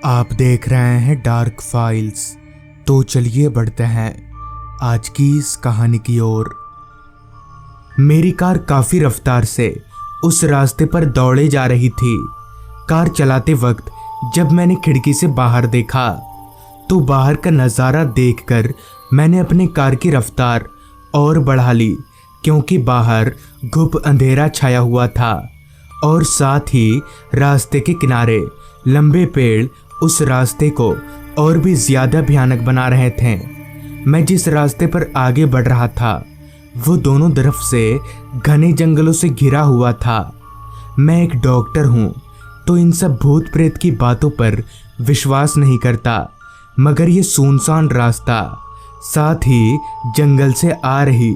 आप देख रहे हैं डार्क फाइल्स। तो चलिए बढ़ते हैं आज की इस कहानी की ओर। मेरी कार काफी रफ्तार से उस रास्ते पर दौड़े जा रही थी। कार चलाते वक्त जब मैंने खिड़की से बाहर देखा तो बाहर का नज़ारा देखकर मैंने अपनी कार की रफ्तार और बढ़ा ली, क्योंकि बाहर घुप अंधेरा छाया हुआ था और साथ ही रास्ते के किनारे लंबे पेड़ उस रास्ते को और भी ज्यादा भयानक बना रहे थे। मैं जिस रास्ते पर आगे बढ़ रहा था वो दोनों तरफ से घने जंगलों से घिरा हुआ था। मैं एक डॉक्टर हूँ तो इन सब भूत प्रेत की बातों पर विश्वास नहीं करता, मगर ये सुनसान रास्ता, साथ ही जंगल से आ रही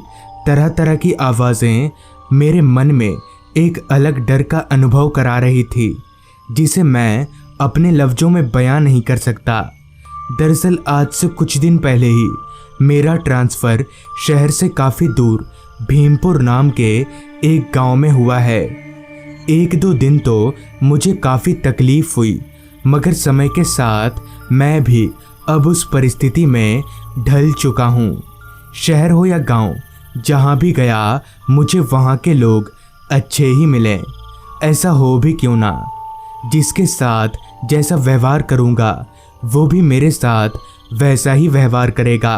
तरह तरह की आवाज़ें मेरे मन में एक अलग डर का अनुभव करा रही थी, जिसे मैं अपने लफ्ज़ों में बयां नहीं कर सकता। दरअसल आज से कुछ दिन पहले ही मेरा ट्रांसफ़र शहर से काफ़ी दूर भीमपुर नाम के एक गांव में हुआ है। एक दो दिन तो मुझे काफ़ी तकलीफ़ हुई, मगर समय के साथ मैं भी अब उस परिस्थिति में ढल चुका हूँ। शहर हो या गांव, जहाँ भी गया मुझे वहाँ के लोग अच्छे ही मिले। ऐसा हो भी क्यों ना, जिसके साथ जैसा व्यवहार करूँगा वो भी मेरे साथ वैसा ही व्यवहार करेगा।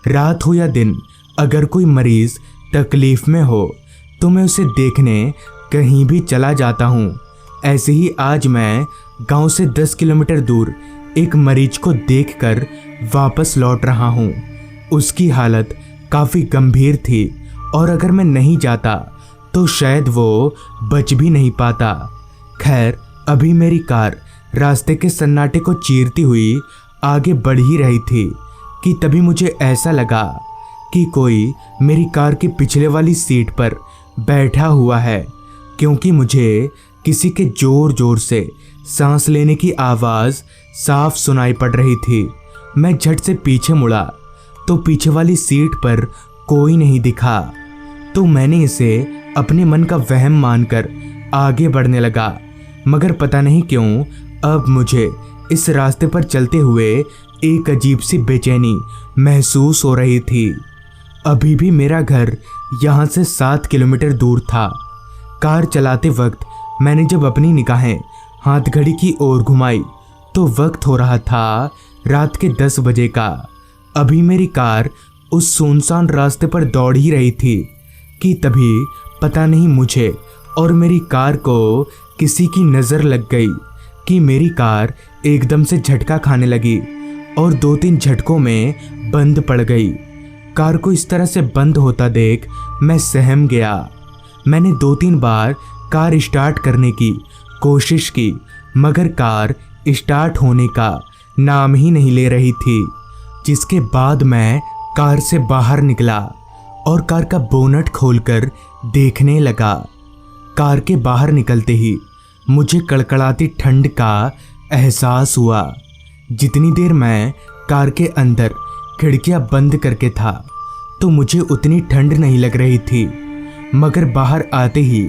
रात हो या दिन, अगर कोई मरीज़ तकलीफ़ में हो तो मैं उसे देखने कहीं भी चला जाता हूँ। ऐसे ही आज मैं गांव से 10 किलोमीटर दूर एक मरीज को देखकर वापस लौट रहा हूँ। उसकी हालत काफ़ी गंभीर थी और अगर मैं नहीं जाता तो शायद वो बच भी नहीं पाता। खैर, अभी मेरी कार रास्ते के सन्नाटे को चीरती हुई आगे बढ़ ही रही थी कि तभी मुझे ऐसा लगा कि कोई मेरी कार की पिछले वाली सीट पर बैठा हुआ है, क्योंकि मुझे किसी के ज़ोर ज़ोर से सांस लेने की आवाज़ साफ सुनाई पड़ रही थी। मैं झट से पीछे मुड़ा तो पीछे वाली सीट पर कोई नहीं दिखा, तो मैंने इसे अपने मन का वहम मानकर आगे बढ़ने लगा। मगर पता नहीं क्यों अब मुझे इस रास्ते पर चलते हुए एक अजीब सी बेचैनी महसूस हो रही थी। अभी भी मेरा घर यहाँ से 7 किलोमीटर दूर था। कार चलाते वक्त मैंने जब अपनी निगाहें हाथ घड़ी की ओर घुमाई तो वक्त हो रहा था रात के 10 बजे का। अभी मेरी कार उस सुनसान रास्ते पर दौड़ ही रही थी कि तभी पता नहीं मुझे और मेरी कार को किसी की नज़र लग गई कि मेरी कार एकदम से झटका खाने लगी और 2-3 झटकों में बंद पड़ गई। कार को इस तरह से बंद होता देख मैं सहम गया। मैंने 2-3 बार कार स्टार्ट करने की कोशिश की, मगर कार स्टार्ट होने का नाम ही नहीं ले रही थी। जिसके बाद मैं कार से बाहर निकला और कार का बोनट खोलकर देखने लगा। कार के बाहर निकलते ही मुझे कड़कड़ाती ठंड का एहसास हुआ। जितनी देर मैं कार के अंदर खिड़कियां बंद करके था तो मुझे उतनी ठंड नहीं लग रही थी, मगर बाहर आते ही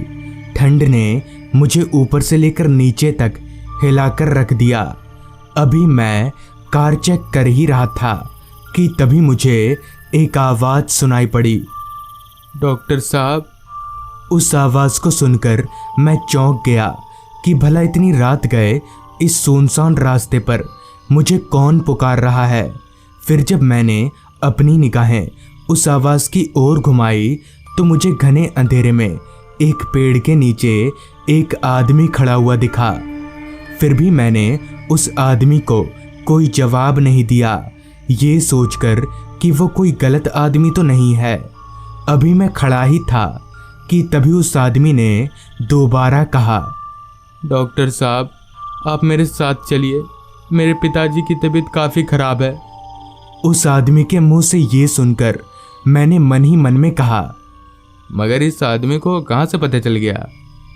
ठंड ने मुझे ऊपर से लेकर नीचे तक हिलाकर रख दिया। अभी मैं कार चेक कर ही रहा था कि तभी मुझे एक आवाज़ सुनाई पड़ी, डॉक्टर साहब। उस आवाज़ को सुनकर मैं चौंक गया कि भला इतनी रात गए इस सुनसान रास्ते पर मुझे कौन पुकार रहा है। फिर जब मैंने अपनी निगाहें उस आवाज़ की ओर घुमाई तो मुझे घने अंधेरे में एक पेड़ के नीचे एक आदमी खड़ा हुआ दिखा। फिर भी मैंने उस आदमी को कोई जवाब नहीं दिया, ये सोचकर कि वो कोई गलत आदमी तो नहीं है। अभी मैं खड़ा ही था कि तभी उस आदमी ने दोबारा कहा, डॉक्टर साहब, आप मेरे साथ चलिए, मेरे पिताजी की तबीयत काफ़ी ख़राब है। उस आदमी के मुंह से ये सुनकर मैंने मन ही मन में कहा, मगर इस आदमी को कहाँ से पता चल गया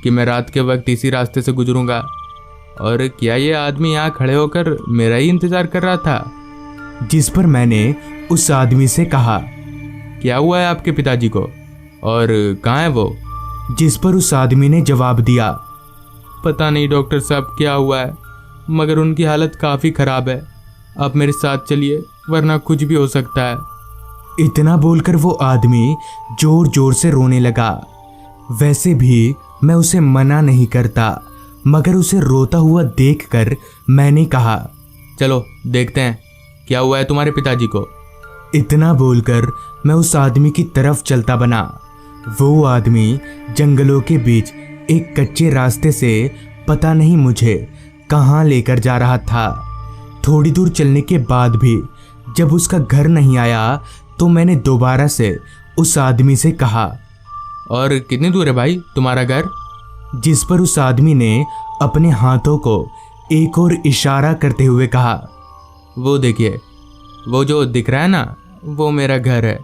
कि मैं रात के वक्त इसी रास्ते से गुजरूंगा? और क्या ये आदमी यहाँ खड़े होकर मेरा ही इंतज़ार कर रहा था? जिस पर मैंने उस आदमी से कहा, क्या हुआ है आपके पिताजी को और कहाँ है वो? जिस पर उस आदमी ने जवाब दिया, पता नहीं डॉक्टर साहब क्या हुआ है, मगर उनकी हालत काफ़ी ख़राब है। आप मेरे साथ चलिए, वरना कुछ भी हो सकता है। इतना बोलकर वो आदमी जोर जोर से रोने लगा। वैसे भी मैं उसे मना नहीं करता, मगर उसे रोता हुआ देखकर मैंने कहा, चलो देखते हैं क्या हुआ है तुम्हारे पिताजी को। इतना बोलकर मैं उस आदमी की तरफ चलता बना। वो आदमी जंगलों के बीच एक कच्चे रास्ते से पता नहीं मुझे कहाँ लेकर जा रहा था। थोड़ी दूर चलने के बाद भी जब उसका घर नहीं आया तो मैंने दोबारा से उस आदमी से कहा, और कितनी दूर है भाई तुम्हारा घर? जिस पर उस आदमी ने अपने हाथों को एक और इशारा करते हुए कहा, वो देखिए, वो जो दिख रहा है ना, वो मेरा घर है।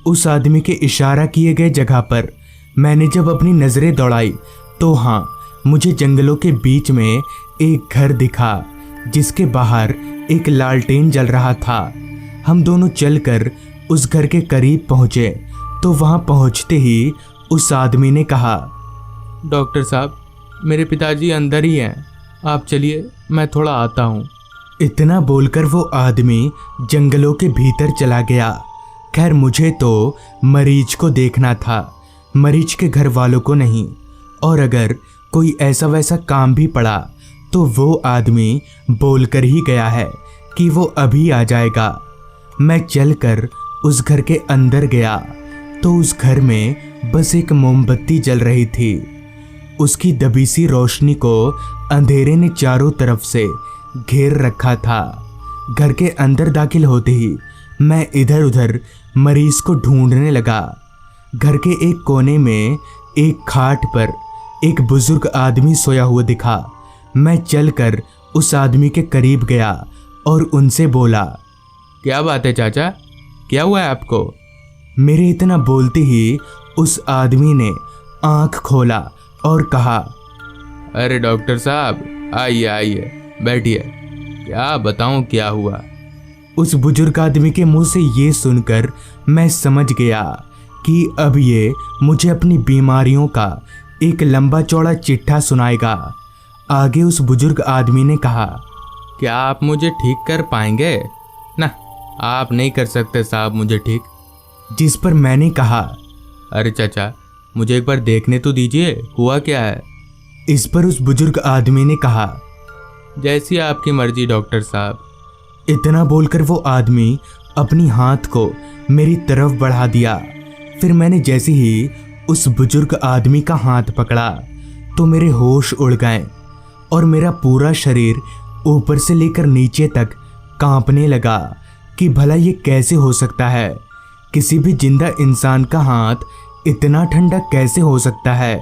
उस आदमी के इशारा किए गए जगह पर मैंने जब अपनी नज़रें दौड़ाई तो हाँ, मुझे जंगलों के बीच में एक घर दिखा जिसके बाहर एक लालटेन जल रहा था। हम दोनों चलकर उस घर के करीब पहुंचे तो वहां पहुंचते ही उस आदमी ने कहा, डॉक्टर साहब, मेरे पिताजी अंदर ही हैं, आप चलिए, मैं थोड़ा आता हूँ। इतना बोलकर वो आदमी जंगलों के भीतर चला गया। खैर मुझे तो मरीज को देखना था, मरीज के घर वालों को नहीं। और अगर कोई ऐसा वैसा काम भी पड़ा तो वो आदमी बोलकर ही गया है कि वो अभी आ जाएगा। मैं चलकर उस घर के अंदर गया तो उस घर में बस एक मोमबत्ती जल रही थी। उसकी दबी सी रोशनी को अंधेरे ने चारों तरफ से घेर रखा था। घर के अंदर दाखिल होते ही मैं इधर उधर मरीज को ढूंढने लगा। घर के एक कोने में एक खाट पर एक बुजुर्ग आदमी सोया हुआ दिखा। मैं चलकर उस आदमी के करीब गया और उनसे बोला, क्या बात है चाचा, क्या हुआ है आपको? मेरे इतना बोलते ही उस आदमी ने आंख खोला और कहा, अरे डॉक्टर साहब, आइए आइए, बैठिए, क्या बताऊं क्या हुआ। उस बुजुर्ग आदमी के मुंह से ये सुनकर मैं समझ गया कि अब ये मुझे अपनी बीमारियों का एक लंबा चौड़ा चिट्ठा सुनाएगा। आगे उस बुजुर्ग आदमी ने कहा, क्या आप मुझे ठीक कर पाएंगे? ना, आप नहीं कर सकते साहब मुझे ठीक। जिस पर मैंने कहा, अरे चाचा, मुझे एक बार देखने तो दीजिए, हुआ क्या है। इस पर उस बुजुर्ग आदमी ने कहा, जैसी आपकी मर्जी डॉक्टर साहब। इतना बोलकर वो आदमी अपनी हाथ को मेरी तरफ बढ़ा दिया। फिर मैंने जैसे ही उस बुजुर्ग आदमी का हाथ पकड़ा तो मेरे होश उड़ गए और मेरा पूरा शरीर ऊपर से लेकर नीचे तक कांपने लगा कि भला ये कैसे हो सकता है। किसी भी जिंदा इंसान का हाथ इतना ठंडा कैसे हो सकता है।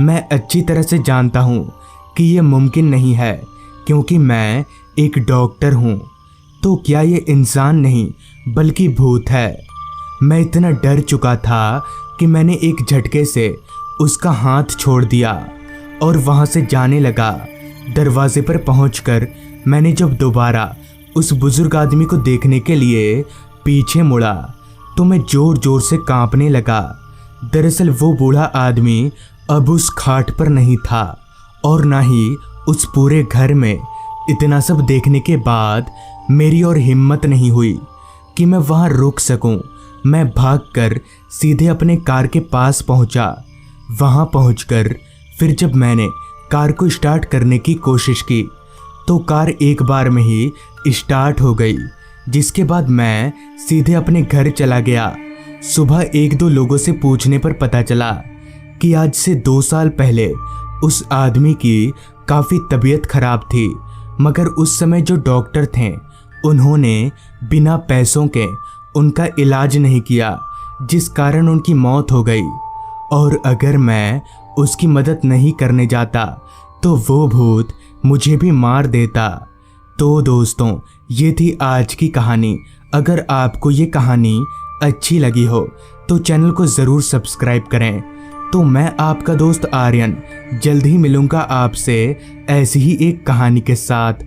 मैं अच्छी तरह से जानता हूँ कि ये मुमकिन नहीं है, क्योंकि मैं एक डॉक्टर हूँ। तो क्या ये इंसान नहीं बल्कि भूत है। मैं इतना डर चुका था कि मैंने एक झटके से उसका हाथ छोड़ दिया और वहाँ से जाने लगा। दरवाजे पर पहुंचकर मैंने जब दोबारा उस बुजुर्ग आदमी को देखने के लिए पीछे मुड़ा तो मैं जोर जोर से कांपने लगा। दरअसल वो बूढ़ा आदमी अब उस खाट पर नहीं था और ना ही उस पूरे घर में। इतना सब देखने के बाद मेरी और हिम्मत नहीं हुई कि मैं वहाँ रुक सकूं। मैं भागकर सीधे अपने कार के पास पहुंचा। वहाँ पहुंचकर फिर जब मैंने कार को स्टार्ट करने की कोशिश की तो कार एक बार में ही स्टार्ट हो गई, जिसके बाद मैं सीधे अपने घर चला गया। सुबह एक दो लोगों से पूछने पर पता चला कि आज से 2 साल पहले उस आदमी की काफ़ी तबीयत खराब थी, मगर उस समय जो डॉक्टर थे उन्होंने बिना पैसों के उनका इलाज नहीं किया, जिस कारण उनकी मौत हो गई। और अगर मैं उसकी मदद नहीं करने जाता तो वो भूत मुझे भी मार देता। तो दोस्तों, ये थी आज की कहानी। अगर आपको ये कहानी अच्छी लगी हो तो चैनल को ज़रूर सब्सक्राइब करें। तो मैं आपका दोस्त आर्यन जल्द ही मिलूँगा आपसे ऐसी ही एक कहानी के साथ।